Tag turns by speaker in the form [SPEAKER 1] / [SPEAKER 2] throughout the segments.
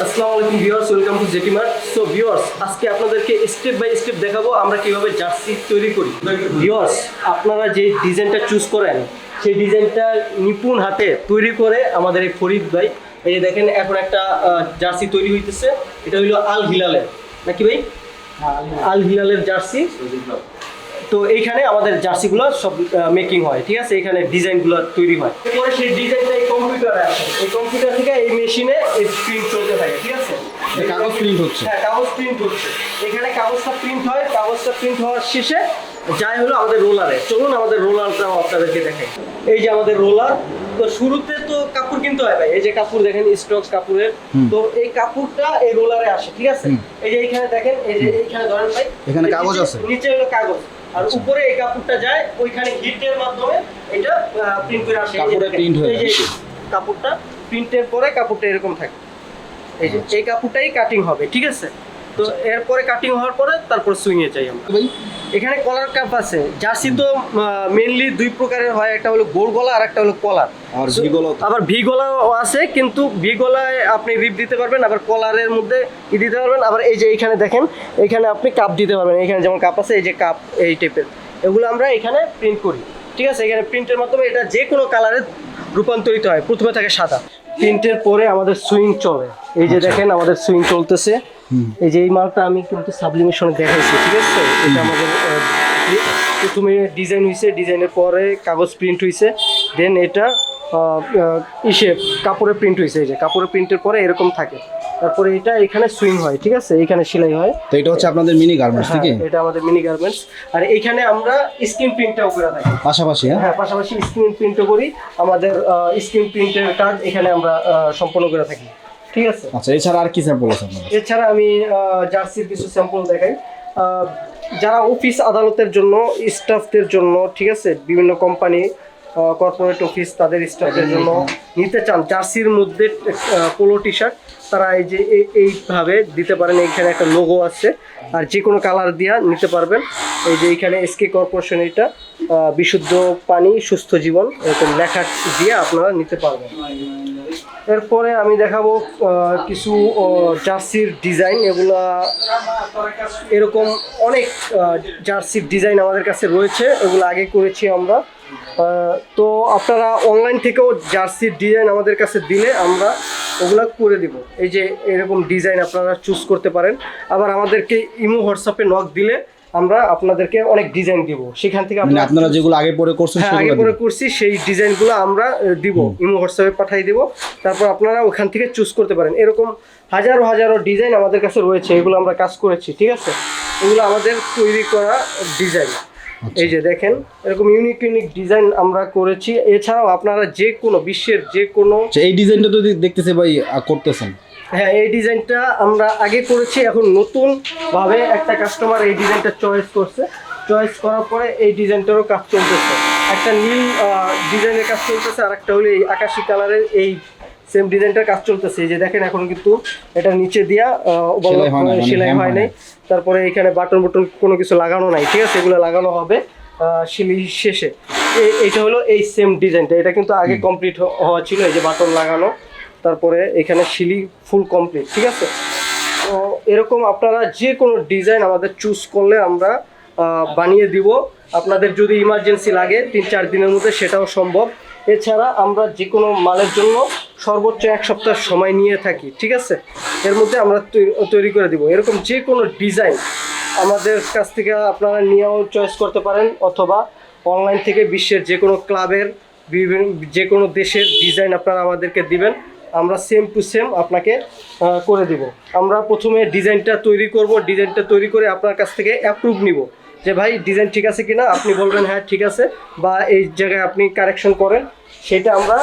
[SPEAKER 1] আসসালামু আলাইকুম viewers, welcome to jetty mart. So viewers, আজকে আপনাদেরকে স্টেপ বাই স্টেপ দেখাবো আমরা কিভাবে জার্সি তৈরি করি। ভিউয়ার্স, আপনারা যে ডিজাইনটা চুজ করেন সেই ডিজাইনটা নিপুণ হাতে তৈরি করে আমাদের এই ফরিদ ভাই, এই যে দেখেন এখন একটা জার্সি তৈরি হইতেছে। এটা হইলো আল হিলালের, নাকি ভাই? আল হিলালের জার্সি। তো এইখানে আমাদের জার্সিগুলো সব মেকিং হয়, ঠিক আছে? এখানে ডিজাইনগুলো তৈরি হয়, এরপরে সেই ডিজাইনটা এই কম্পিউটারে আসে, এই কম্পিউটার থেকে এই মেশিনে এই প্রিন্ট চলতে থাকে, ঠিক আছে?
[SPEAKER 2] কাগজ প্রিন্ট হচ্ছে।
[SPEAKER 1] হ্যাঁ, কাগজ প্রিন্ট হচ্ছে। এখানে কাগজটা প্রিন্ট হয়, কাগজটা প্রিন্ট হওয়ার শেষে যাই হলো আমাদের রোলারে। চলুন আমাদের রোলারটাও আপনাদেরকে দেখাই। এই যে আমাদের রোলার। তো শুরুতে তো কাপড় কিনতে হয় ভাই, এই যে কাপড় দেখেন, স্টক কাপড়ের। তো এই কাপড়টা এই রোলারে আসে, ঠিক আছে? এই যে এইখানে দেখেন, এই যে এইখানে ধরেন ভাই,
[SPEAKER 2] এখানে কাগজ আছে,
[SPEAKER 1] নিচে হলো কাগজ, আর উপরে এই কাপড়টা যায় ওইখানে হিটের মাধ্যমে এটা প্রিন্ট করে আসে।
[SPEAKER 2] কাপড়ে প্রিন্ট হয়ে
[SPEAKER 1] এই যে কাপড়টা প্রিন্টের পরে কাপড়টা এরকম থাকে। এই যে এই কাপড়টাই কাটিং হবে, ঠিক আছে? তো এরপরে কাটিং হওয়ার পরে তারপর সুইংয়ে যাই আমরা। এখানে কলার কাপ আছে। জার্সি তো মেইনলি দুই প্রকারের হয়, একটা হলো গোল গলা আর একটা হলো কলার।
[SPEAKER 2] আর ভি গলা,
[SPEAKER 1] আবার ভি গলাও আছে, কিন্তু ভি গলায় আপনি রিপ দিতে পারবেন, আবার কলারের মধ্যে দিতে পারবেন। আবার এই যে এইখানে দেখেন, এখানে আপনি কাপ দিতে পারবেন। এখানে যেমন কাপ আছে, এই যে কাপ এই টাইপের, এগুলো আমরা এখানে প্রিন্ট করি, ঠিক আছে? এখানে প্রিন্টের মাধ্যমে এটা যে কোনো কালারে রূপান্তরিত হয়। প্রথমে থাকে সাদা, প্রিন্টের পরে আমাদের সুইং চলে। এই যে দেখেন আমাদের সুইং চলতেছে। এই যে এই মালটা আমি কিন্তু সাবলিমেশনে দেখাইছি, ঠিক আছে? এটা আমাদের প্রথমে ডিজাইন হয়েছে, ডিজাইনের পরে কাগজ প্রিন্ট হয়েছে, দেন এটা কাপড়ে প্রিন্ট হয়েছে। এই যে কাপড়ে প্রিন্টের পরে এরকম থাকে, তারপরে এটা এখানে সুইং হয়, ঠিক আছে? এখানে সেলাই হয়।
[SPEAKER 2] তো এটা হচ্ছে আপনাদের মিনি গার্মেন্টস, ঠিক আছে?
[SPEAKER 1] এটা আমাদের মিনি গার্মেন্টস। আর এইখানে আমরা স্ক্রিন প্রিন্টটাও করে থাকি
[SPEAKER 2] পাশাপাশি।
[SPEAKER 1] হ্যাঁ, পাশাপাশি স্ক্রিন প্রিন্টও করি। আমাদের স্ক্রিন প্রিন্টের কাজ এখানে আমরা সম্পন্ন করে থাকি, ঠিক আছে?
[SPEAKER 2] আচ্ছা, এছাড়া আর কি স্যাম্পল আছে আপনাদের?
[SPEAKER 1] এছাড়া আমি জার্সির কিছু স্যাম্পল দেখাই। যারা অফিস আদালতের জন্য, স্টাফদের জন্য, ঠিক আছে, বিভিন্ন কোম্পানি, কর্পোরেট অফিস, তাদের স্টাফদের জন্য নিতে চান জার্সির মধ্যে পোলো টি শার্ট, তারা এই যে এইভাবে দিতে পারেন। এইখানে একটা লোগো আছে, আর যে কোনো কালার দিয়ে নিতে পারবেন। এই যে এইখানে এসকে কর্পোরেশন, এটা বিশুদ্ধ পানি সুস্থ জীবন, এরকম লেখা দিয়ে আপনারা নিতে পারবেন। এরপরে আমি দেখাবো কিছু জার্সির ডিজাইন। এগুলা এরকম অনেক জার্সির ডিজাইন আমাদের কাছে রয়েছে, এগুলো আগে করেছি আমরা। তো আপনারা অনলাইন থেকেও জার্সির ডিজাইন আমাদের কাছে দিলে আমরা ওগুলা করে দিব। এই যে এরকম ডিজাইন আপনারা চুজ করতে পারেন। আবার আমাদেরকে ইমো হোয়াটসঅ্যাপে নক দিলে আমরা আপনাদেরকে অনেক ডিজাইন দিব, সেখান থেকে
[SPEAKER 2] আপনারা যেগুলো আগে পরে করছেন,
[SPEAKER 1] আগে পরে করছি সেই ডিজাইনগুলো আমরা দিব, ইমো হোয়াটসঅ্যাপে পাঠিয়ে দিব। তারপর আপনারা ওখান থেকে চুজ করতে পারেন। এরকম হাজারো হাজারো ডিজাইন আমাদের কাছে রয়েছে, এগুলো আমরা কাজ করেছি, ঠিক আছে? এগুলো আমাদের তৈরি করা ডিজাইন। এই যে দেখেন, এরকম ইউনিক ইউনিক ডিজাইন আমরা করেছি। এছাড়াও আপনারা যে কোনো বিশ্বের যে কোনো,
[SPEAKER 2] এই ডিজাইনটা তো দেখতেছে ভাই করতেছেন।
[SPEAKER 1] হ্যাঁ, এই ডিজাইনটা আমরা আগে করেছি, এখন নতুনভাবে একটা কাস্টমার এই ডিজাইনটা চয়েস করছে। চয়েস করার পরে এই ডিজাইনটারও কাজ চলতেছে। একটা নীল ডিজাইনের কাজ চলতেছে, আর একটা হলো এই আকাশি কালারের এই সেম ডিজাইনটার কাজ চলতেছে। এই যে দেখেন, এখন কিন্তু এটা নিচে দিয়া সেলাই হয় নাই, তারপরে এখানে বাটন কোনো কিছু লাগানো নাই, ঠিক আছে? এগুলো লাগানো হবে সেলাই শেষে। এইটা হলো এই সেম ডিজাইনটা, এটা কিন্তু আগে কমপ্লিট হওয়া ছিল। এই যে বাটন লাগানো, তারপরে এখানে শিলি ফুল কমপ্লিট, ঠিক আছে? তো এরকম আপনারা যে কোনো ডিজাইন আমাদের চুজ করলে আমরা বানিয়ে দিব। আপনাদের যদি ইমার্জেন্সি লাগে 3-4 দিনের মধ্যে, সেটাও সম্ভব। এছাড়া আমরা যে কোনো মালের জন্য সর্বোচ্চ 1 সপ্তাহ সময় নিয়ে থাকি, ঠিক আছে? এর মধ্যে আমরা তৈরি করে দিব। এরকম যে কোনো ডিজাইন আমাদের কাছ থেকে আপনারা নিয়েও চয়েস করতে পারেন, অথবা অনলাইন থেকে বিশ্বের যে কোনো ক্লাবের, যে কোনো দেশের ডিজাইন আপনারা আমাদেরকে দিবেন, আমরা সেম টু সেম আপনাকে করে দিব। আমরা প্রথমে ডিজাইনটা তৈরি করব, ডিজাইনটা তৈরি করে আপনার কাছ থেকে অ্যাপ্রুভ নিব যে ভাই ডিজাইন ঠিক আছে কিনা। আপনি বলবেন হ্যাঁ ঠিক আছে, বা এই জায়গায় আপনি কারেকশন করেন, সেটা আমরা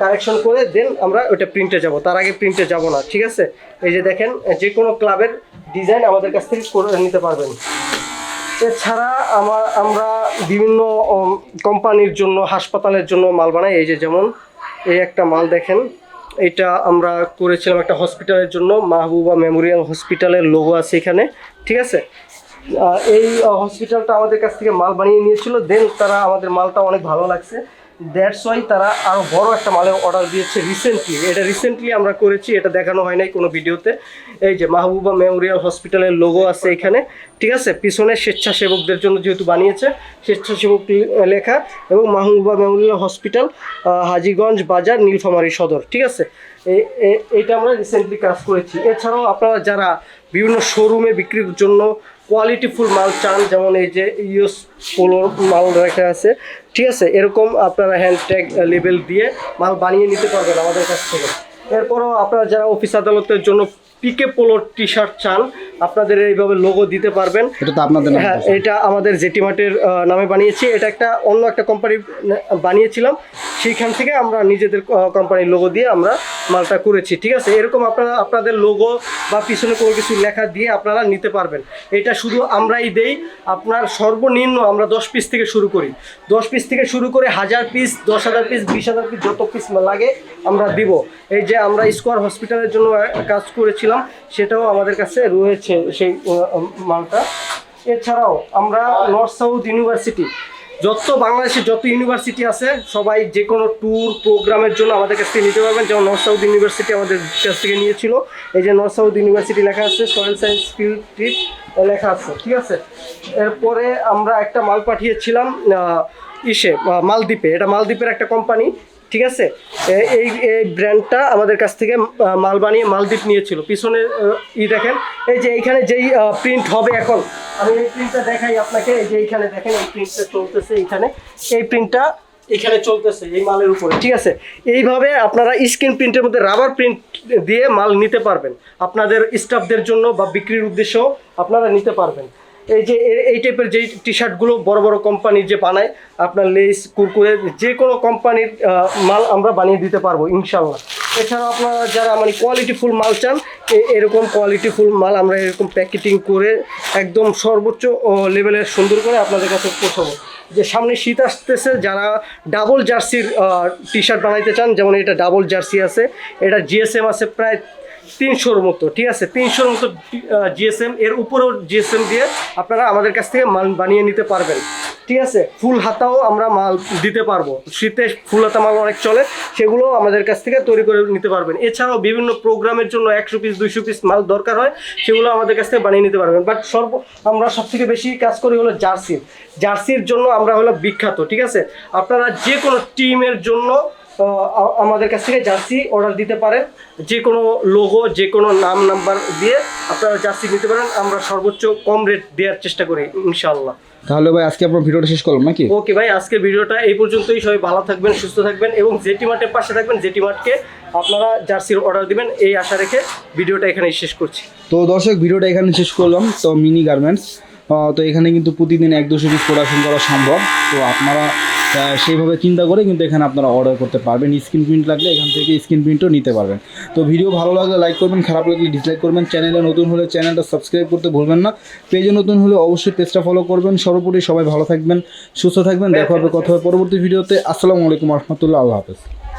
[SPEAKER 1] কারেকশন করে দেন আমরা ওটা প্রিন্টে যাব। তার আগে প্রিন্টে যাব না, ঠিক আছে? এই যে দেখেন, যে কোনো ক্লাবের ডিজাইন আমাদের কাছ থেকে করে নিতে পারবেন। এছাড়া আমরা বিভিন্ন কোম্পানির জন্য, হাসপাতালের জন্য মাল বানাই। এই যে যেমন এই একটা মাল দেখেন, এটা আমরা করেছিলাম একটা হসপিটালের জন্য, মাহবুবা মেমোরিয়াল হসপিটালের লোগো আছে এখানে, ঠিক আছে? এই হসপিটালটা আমাদের কাছ থেকে মাল বানিয়ে নিয়েছিল, দেন তারা আমাদের মালটা অনেক ভালো লাগছে, দ্যাটস ওয়াই তারা আরও বড় একটা মালের অর্ডার দিয়েছে রিসেন্টলি। এটা রিসেন্টলি আমরা করেছি, এটা দেখানো হয় নাই কোনো ভিডিওতে। এই যে মাহবুবা মেমোরিয়াল হসপিটালের লোগো আছে এখানে, ঠিক আছে। পিছনে স্বেচ্ছাসেবকদের জন্য যেহেতু বানিয়েছে, স্বেচ্ছাসেবক লেখা, এবং মাহবুবা মেমোরিয়াল হসপিটাল, হাজীগঞ্জ বাজার, নীলফামারী সদর, ঠিক আছে। এইটা আমরা রিসেন্টলি কাজ করেছি। এছাড়াও আপনারা যারা বিভিন্ন শোরুমে বিক্রির জন্য কোয়ালিটিফুল মাল চান, যেমন এই যে ইউএস পোলোর মাল রাখা আছে, ঠিক আছে, এরকম আপনারা হ্যান্ডট্যাগ লেবেল দিয়ে মাল বানিয়ে নিতে পারবেন আমাদের কাছ থেকে। এরপরও আপনারা যারা অফিস আদালতের জন্য পিকে পোলোর টি শার্ট চান, আপনাদের এইভাবে লোগো দিতে পারবেন।
[SPEAKER 2] এটা তো আপনাদের নাম?
[SPEAKER 1] হ্যাঁ, এটা আমাদের জেটিমার্টের নামে বানিয়েছি। এটা একটা অন্য একটা কোম্পানি বানিয়েছিলাম, সেইখান থেকে আমরা নিজেদের কোম্পানির লোগো দিয়ে আমরা মালটা করেছি, ঠিক আছে। এরকম আপনারা আপনাদের লোগো বা পিছনে কোনো কিছু লেখা দিয়ে আপনারা নিতে পারবেন। এটা শুধু আমরাই দেই। আপনার সর্বনিম্ন আমরা 10 পিস থেকে শুরু করি, 10 পিস থেকে শুরু করে 1000 পিস, 10,000 পিস, 20,000 পিস, যত পিস লাগে আমরা দিব। এই যে আমরা স্কোয়ার হসপিটালের জন্য কাজ করেছিলাম, সেটাও আমাদের কাছে রয়েছে সেই মালটা। এছাড়াও আমরা নর্থ সাউথ ইউনিভার্সিটি, যত বাংলাদেশে যত ইউনিভার্সিটি আছে সবাই যে কোনো ট্যুর প্রোগ্রামের জন্য আমাদের কাছ থেকে নিতে পারবেন। যেমন নর্থ সাউথ ইউনিভার্সিটি আমাদের কাছ থেকে নিয়েছিল। এই যে নর্থ সাউথ ইউনিভার্সিটি লেখা আছে, সয়েল সায়েন্স ফিল্ড ট্রিপ লেখা আছে, ঠিক আছে। এরপরে আমরা একটা মাল পাঠিয়েছিলাম মালদ্বীপে। এটা মালদ্বীপের একটা কোম্পানি, ঠিক আছে। এই ব্র্যান্ডটা আমাদের কাছ থেকে মাল বানিয়ে মালদ্বীপ নিয়েছিল। পিছনে দেখেন, এই যে এইখানে যেই প্রিন্ট হবে, এখন আমি এই প্রিন্টটা দেখাই আপনাকে। এই যে এইখানে দেখেন, এই প্রিন্টটা চলতেছে এইখানে, এই প্রিন্টটা এখানে চলতেছে এই মালের উপরে, ঠিক আছে। এইভাবে আপনারা স্ক্রিন প্রিন্টের মধ্যে রাবার প্রিন্ট দিয়ে মাল নিতে পারবেন, আপনাদের স্টাফদের জন্য বা বিক্রির উদ্দেশ্যেও আপনারা নিতে পারবেন। এই যে এই টাইপের যেই টি শার্টগুলো বড় বড় কোম্পানির যে বানায়, আপনার লেস, কুরকুরে, যে কোনো কোম্পানির মাল আমরা বানিয়ে দিতে পারবো ইনশাল্লাহ। এছাড়াও আপনারা যারা মানে কোয়ালিটিফুল মাল চান, এরকম কোয়ালিটিফুল মাল আমরা এরকম প্যাকেটিং করে একদম সর্বোচ্চ লেভেলের সুন্দর করে আপনাদের কাছে পৌঁছাবো। যে সামনে শীত আসতেছে, যারা ডাবল জার্সির টি শার্ট বানাইতে চান, যেমন এটা ডাবল জার্সি আছে, এটা জিএসএম আছে প্রায় 300-র মতো, ঠিক আছে, 300-র মতো জিএসএম, এর উপরেও জিএসএম দিয়ে আপনারা আমাদের কাছ থেকে মাল বানিয়ে নিতে পারবেন, ঠিক আছে। ফুল হাতাও আমরা মাল দিতে পারবো, শীতে ফুল হাতা মাল অনেক চলে, সেগুলোও আমাদের কাছ থেকে তৈরি করে নিতে পারবেন। এছাড়াও বিভিন্ন প্রোগ্রামের জন্য 100 পিস 200 পিস মাল দরকার হয়, সেগুলো আমাদের কাছ থেকে বানিয়ে নিতে পারবেন। বাট আমরা সবথেকে বেশি কাজ করি হলো জার্সির জন্য আমরা হলো বিখ্যাত, ঠিক আছে। আপনারা যে কোনো টিমের জন্য আমাদের কাছ থেকে জার্সি অর্ডার দিতে পারেন, যে কোনো লোগো, যে কোনো নাম্বার দিয়ে আপনারা জার্সি নিতে পারেন। আমরা সর্বোচ্চ কম রেট দেওয়ার চেষ্টা করি ইনশাআল্লাহ।
[SPEAKER 2] তাহলে ভাই আজকে আপনার ভিডিওটা শেষ করলাম নাকি?
[SPEAKER 1] ওকে ভাই, আজকের ভিডিওটা এই পর্যন্তই। সবাই ভালো থাকবেন, সুস্থ থাকবেন এবং জেটিমার্টের পাশে থাকবেন। জেটিমার্টকে আপনারা জার্সির অর্ডার দিবেন, এই আশা রেখে ভিডিওটা এখানেই শেষ করছি।
[SPEAKER 2] তো দর্শক, ভিডিওটা এখানে শেষ করলাম। তো মিনি গার্মেন্টস, তো এখানে কিন্তু প্রতিদিন 100-200 পিস প্রোডাকশন করা সম্ভব। তো আপনারা সেইভাবে চিন্তা করে কিন্তু এখানে আপনারা অর্ডার করতে পারবেন। স্ক্রিন প্রিন্ট লাগলে এখান থেকে স্ক্রিন প্রিন্টও নিতে পারবেন। তো ভিডিও ভালো লাগলে লাইক করবেন, খারাপ লাগলে ডিসলাইক করবেন। চ্যানেলে নতুন হলে চ্যানেলটা সাবস্ক্রাইব করতে ভুলবেন না। পেজে নতুন হলে অবশ্যই পেজটা ফলো করবেন। সর্বোপরি সবাই ভালো থাকবেন, সুস্থ থাকবেন। দেখা হবে কথা হবে পরবর্তী ভিডিওতে। আসসালামু আলাইকুম রহমতুল্লাহ, আল্লাহ হাফেজ।